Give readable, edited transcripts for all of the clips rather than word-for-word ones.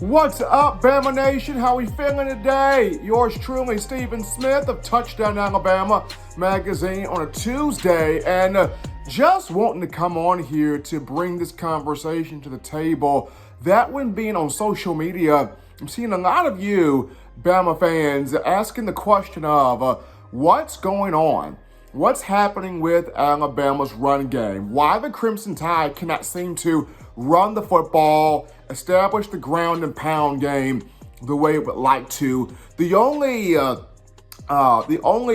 What's up, Bama Nation? How we feeling today? Yours truly, Stephen Smith of Touchdown Alabama magazine on a Tuesday, and just wanting to come on here to bring this conversation to the table. That when being on social media, I'm seeing a lot of you Bama fans asking the question of what's going on? What's happening with Alabama's run game? Why the Crimson Tide cannot seem to run the football, establish the ground and pound game the way it would like to. The only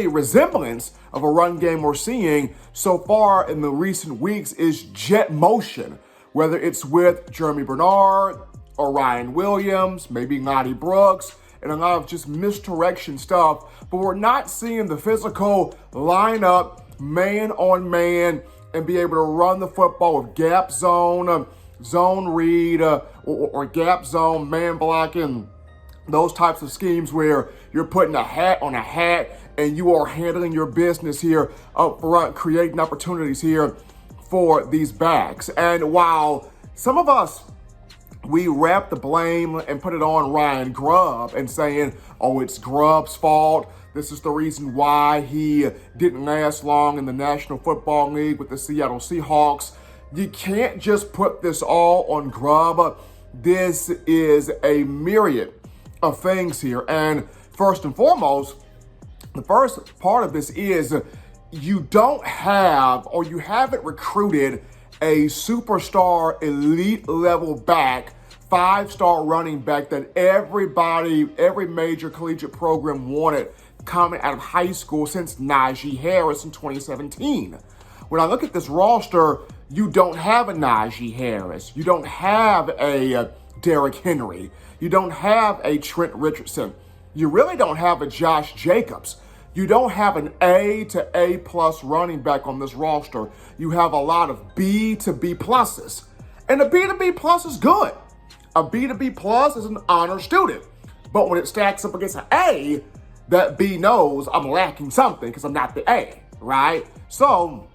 resemblance of a run game we're seeing so far in the recent weeks is jet motion, whether it's with Jeremy Bernard or Ryan Williams, maybe Lonnie Brooks, and a lot of just misdirection stuff. But we're not seeing the physical lineup, man on man, and be able to run the football with gap zone, zone read, or gap zone, man blocking, those types of schemes where you're putting a hat on a hat and you are handling your business here up front, creating opportunities here for these backs. And while some of us, we wrap the blame and put it on Ryan Grubb and saying, oh, it's Grubb's fault. This is the reason why he didn't last long in the National Football League with the Seattle Seahawks. You can't just put this all on Grubb. This is a myriad of things here. And first and foremost, the first part of this is you don't have, or you haven't recruited a superstar elite level back, 5-star running back that everybody, every major collegiate program wanted coming out of high school since Najee Harris in 2017. When I look at this roster, you don't have a Najee Harris. You don't have a Derrick Henry. You don't have a Trent Richardson. You really don't have a Josh Jacobs. You don't have an A to A plus running back on this roster. You have a lot of B to B pluses. And a B to B plus is good. A B to B plus is an honor student. But when it stacks up against an A, that B knows I'm lacking something because I'm not the A, right? So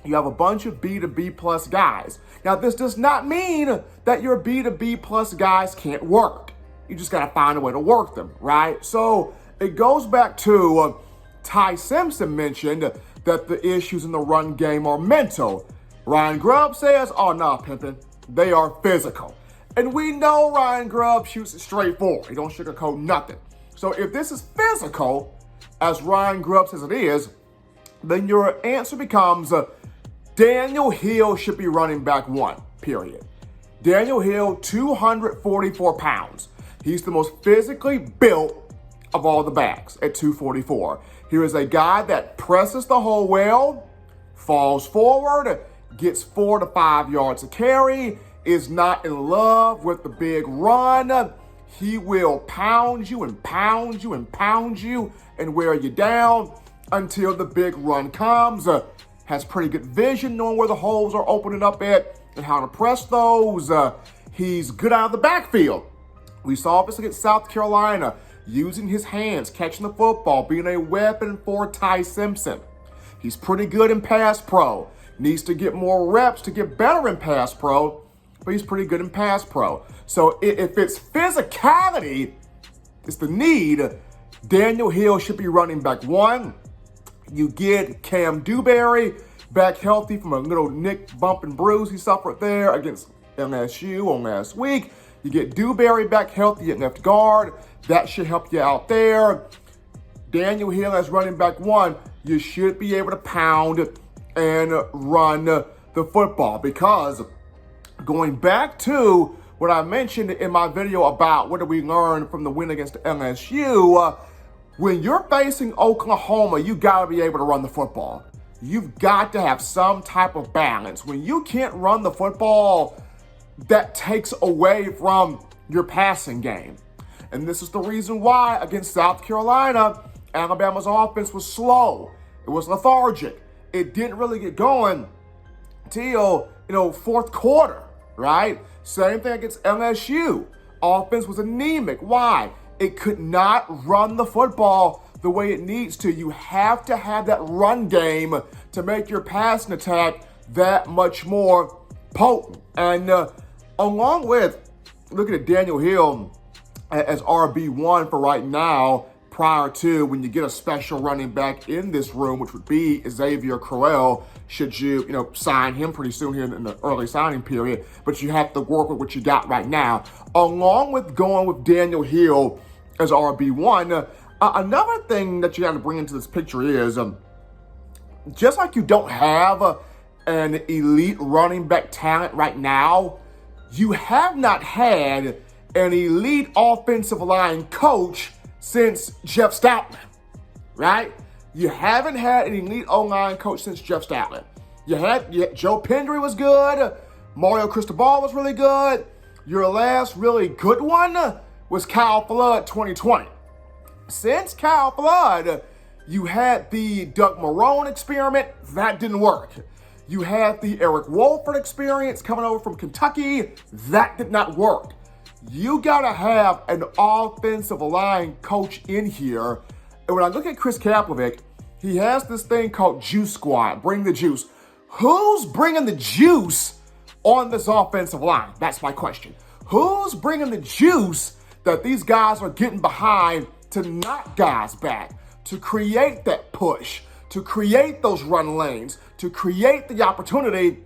you have a bunch of B to B plus guys. Now, this does not mean that your B to B plus guys can't work. You just got to find a way to work them, right? So it goes back to Ty Simpson mentioned that the issues in the run game are mental. Ryan Grubb says, oh, no, pimpin', they are physical. And we know Ryan Grubb shoots it straight forward. He don't sugarcoat nothing. So if this is physical, as Ryan Grubb says it is, then your answer becomes Daniel Hill should be running back one, period. Daniel Hill, 244 pounds. He's the most physically built of all the backs at 244. Here is a guy that presses the hole well, falls forward, gets 4 to 5 yards a carry, is not in love with the big run. He will pound you and pound you and pound you and wear you down until the big run comes. Has pretty good vision, knowing where the holes are opening up at and how to press those. He's good out of the backfield. We saw this against South Carolina, using his hands, catching the football, being a weapon for Ty Simpson. He's pretty good in pass pro. Needs to get more reps to get better in pass pro, but he's pretty good in pass pro. So if it's physicality, it's the need, Daniel Hill should be running back one. You get Cam Dewberry back healthy from a little nick, bump, and bruise he suffered there against LSU on last week. You get Dewberry back healthy at left guard. That should help you out there. Daniel Hill as running back one, you should be able to pound and run the football, because going back to what I mentioned in my video about what did we learn from the win against LSU, when you're facing Oklahoma, you got to be able to run the football. You've got to have some type of balance. When you can't run the football, that takes away from your passing game. And this is the reason why against South Carolina, Alabama's offense was slow. It was lethargic. It didn't really get going till, fourth quarter, right? Same thing against LSU. Offense was anemic. Why? It could not run the football the way it needs to. You have to have that run game to make your passing attack that much more potent. And along with looking at Daniel Hill as RB1 for right now, prior to when you get a special running back in this room, which would be Xavier Crowell, should you sign him pretty soon here in the early signing period. But you have to work with what you got right now. Along with going with Daniel Hill as RB1, another thing that you got to bring into this picture is, just like you don't have an elite running back talent right now, you have not had an elite offensive line coach since Jeff Stoutland, right? You haven't had an elite O-line coach since Jeff Stoutland. Joe Pendry was good. Mario Cristobal was really good. Your last really good one was Kyle Flood 2020. Since Kyle Flood, you had the Doug Marrone experiment. That didn't work. You had the Eric Wolford experience coming over from Kentucky. That did not work. You gotta have an offensive line coach in here. And when I look at Chris Kaplowitz, he has this thing called Juice Squad, bring the juice. Who's bringing the juice on this offensive line? That's my question. Who's bringing the juice that these guys are getting behind to knock guys back, to create that push, to create those run lanes, to create the opportunity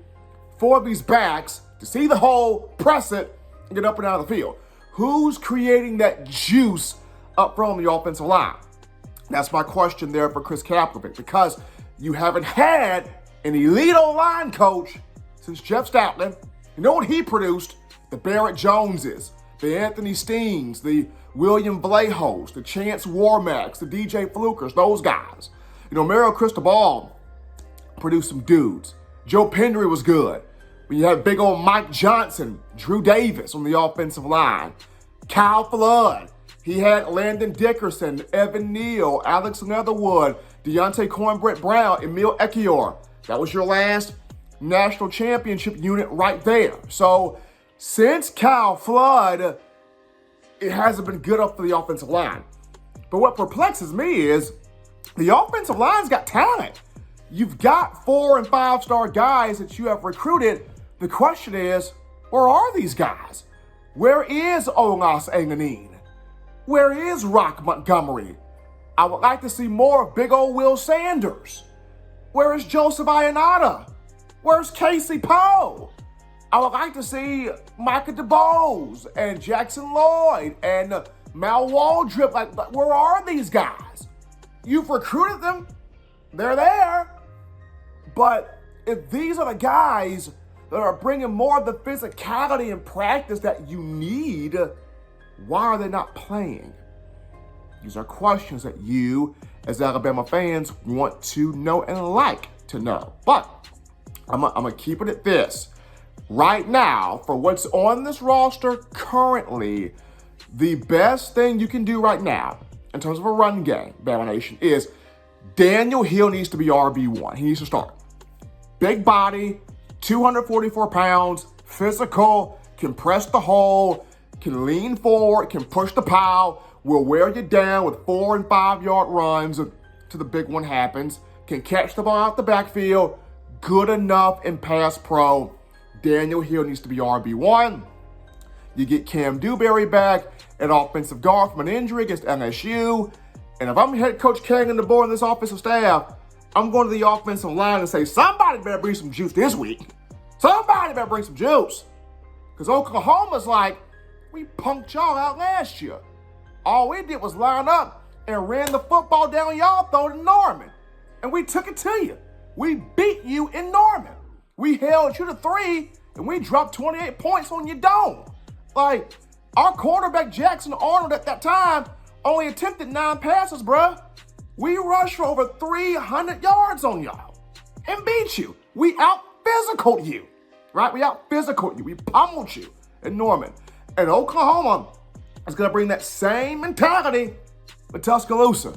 for these backs to see the hole, press it, and get up and out of the field? Who's creating that juice up front on the offensive line? That's my question there for Chris Kaplowitz, because you haven't had an elite O-line coach since Jeff Stoutland. You know what he produced? The Barrett Joneses, the Anthony Steens, the William Vlahos, the Chance Warmacks, the DJ Flukers, those guys. Mario Cristobal produced some dudes. Joe Pendry was good. When you had big old Mike Johnson, Drew Davis on the offensive line, Kyle Flood. He had Landon Dickerson, Evan Neal, Alex Leatherwood, Deontay Cornbread Brown, Emil Ekiyor. That was your last national championship unit right there. So since Kyle Flood, it hasn't been good up for the offensive line. But what perplexes me is the offensive line's got talent. You've got 4- and 5-star guys that you have recruited. The question is, where are these guys? Where is Olas Anganin? Where is Rock Montgomery? I would like to see more of big old Will Sanders. Where is Joseph Ionata? Where's Casey Poe? I would like to see Micah DeBose and Jackson Lloyd and Mal Waldrip. Where are these guys? You've recruited them. They're there. But if these are the guys that are bringing more of the physicality and practice that you need, why are they not playing? These are questions that you, as Alabama fans, want to know and like to know. But I'm going to keep it at this. Right now, for what's on this roster currently, the best thing you can do right now in terms of a run game, Bama Nation, is Daniel Hill needs to be RB1. He needs to start. Big body, 244 pounds, physical, can press the hole, can lean forward, can push the pile, will wear you down with 4- and 5-yard runs till the big one happens, can catch the ball out the backfield, good enough in pass pro. Daniel Hill needs to be RB1. You get Cam Dewberry back at offensive guard from an injury against LSU. And if I'm head coach Kagan the board in this offensive staff, I'm going to the offensive line and say, somebody better bring some juice this week. Somebody better bring some juice. Because Oklahoma's like, we punked y'all out last year. All we did was line up and ran the football down y'all throat in Norman. And we took it to you. We beat you in Norman. We held you to 3, and we dropped 28 points on your dome. Like, our quarterback Jackson Arnold at that time only attempted 9 passes, bruh. We rushed for over 300 yards on y'all and beat you. We out-physicaled you, right? We out-physicaled you. We pummeled you in Norman. And Oklahoma is going to bring that same mentality to Tuscaloosa.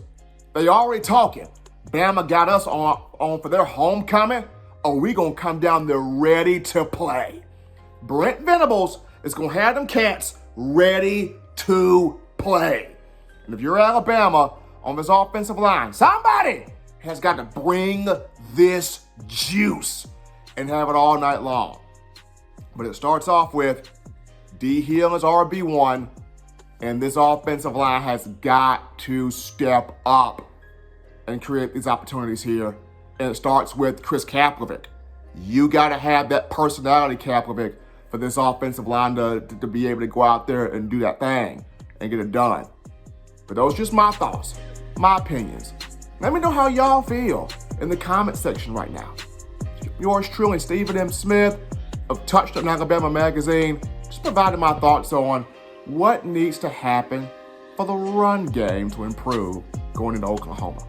They already talking. Bama got us on for their homecoming. Are we going to come down there ready to play? Brent Venables is going to have them cats ready to play. And if you're Alabama on this offensive line, somebody has got to bring this juice and have it all night long. But it starts off with D Hill is RB1, and this offensive line has got to step up and create these opportunities here. And it starts with Chris Kaplowitz. You got to have that personality, Kaplowitz, for this offensive line to be able to go out there and do that thing and get it done. But those are just my thoughts, my opinions. Let me know how y'all feel in the comment section right now. Yours truly, Stephen M. Smith of Touchdown Alabama Magazine, just providing my thoughts on what needs to happen for the run game to improve going into Oklahoma.